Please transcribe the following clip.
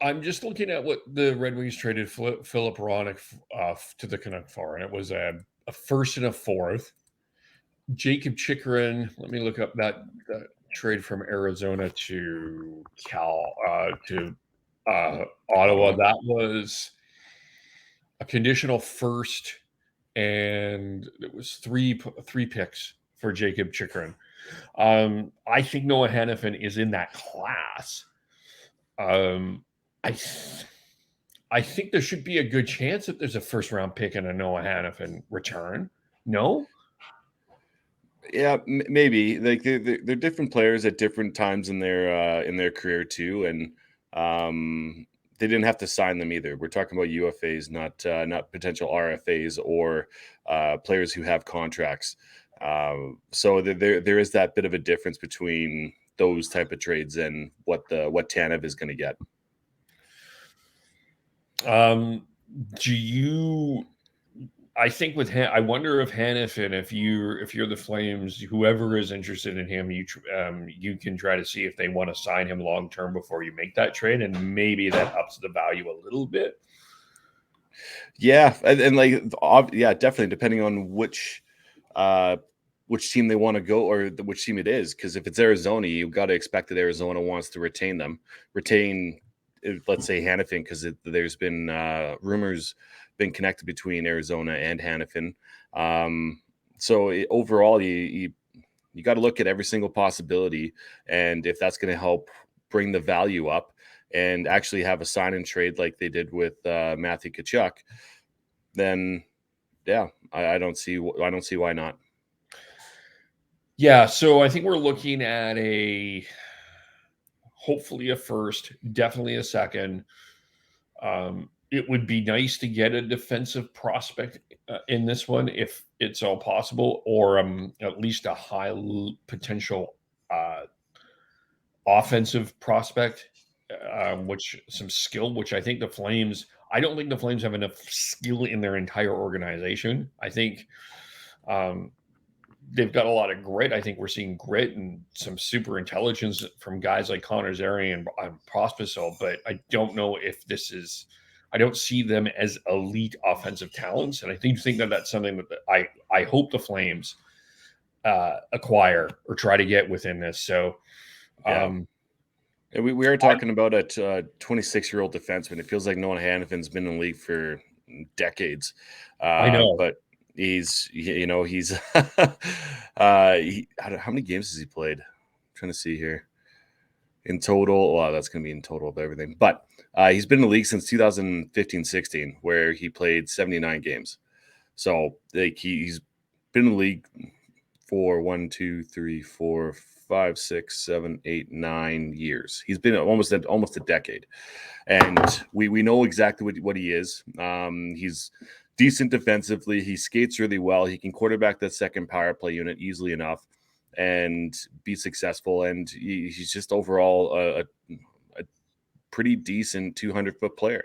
I'm just looking at what the Red Wings traded Philip Hronek to the Canuck for, and it was a first and a fourth. Jacob Chikrin, let me look up that trade from Arizona to Ottawa. Ottawa. That was a conditional first, and it was three picks for Jacob Chikrin. I think Noah Hanifin is in that class. Um, I I think there should be a good chance that there's a first round pick and a Noah Hanifin return. No, Yeah, maybe. Like they're different players at different times in their career too, and they didn't have to sign them either. We're talking about UFAs, not potential RFAs or players who have contracts. So there is that bit of a difference between those type of trades and what Tanev is going to get. Do you? I think with I wonder if Hanifin, if you're the Flames, whoever is interested in him, you can try to see if they want to sign him long term before you make that trade, and maybe that ups the value a little bit. Yeah, and like yeah, definitely depending on which team they want to go or which team it is. Because if it's Arizona, you've got to expect that Arizona wants to retain them, let's say Hanifin, because there's been rumors been connected between Arizona and Hanifin. So overall, you got to look at every single possibility, and if that's going to help bring the value up and actually have a sign and trade like they did with Matthew Tkachuk, then yeah, I don't see why not. Yeah, so I think we're looking at hopefully a first, definitely a second. It would be nice to get a defensive prospect in this one if it's all possible, or at least a high potential offensive prospect, which some skill, which I think the Flames. I don't think the Flames have enough skill in their entire organization. I think they've got a lot of grit. I think we're seeing grit and some super intelligence from guys like Connor Zary and Pospisil, but I don't know if this is. I don't see them as elite offensive talents, and I think that that's something that I hope the Flames acquire or try to get within this. So, And we are talking about a 26-year-old defenseman. It feels like Noah Hanifin's been in the league for decades. I know, but he's how many games has he played? I'm trying to see here. In total, well, that's going to be in total of everything. But he's been in the league since 2015-16, where he played 79 games. So like he's been in the league for 1, 2, 3, 4, 5, 6, 7, 8, 9 years. He's been almost a decade, and we know exactly what he is. He's decent defensively. He skates really well. He can quarterback that second power play unit easily enough and be successful. And he's just overall a pretty decent 200-foot player.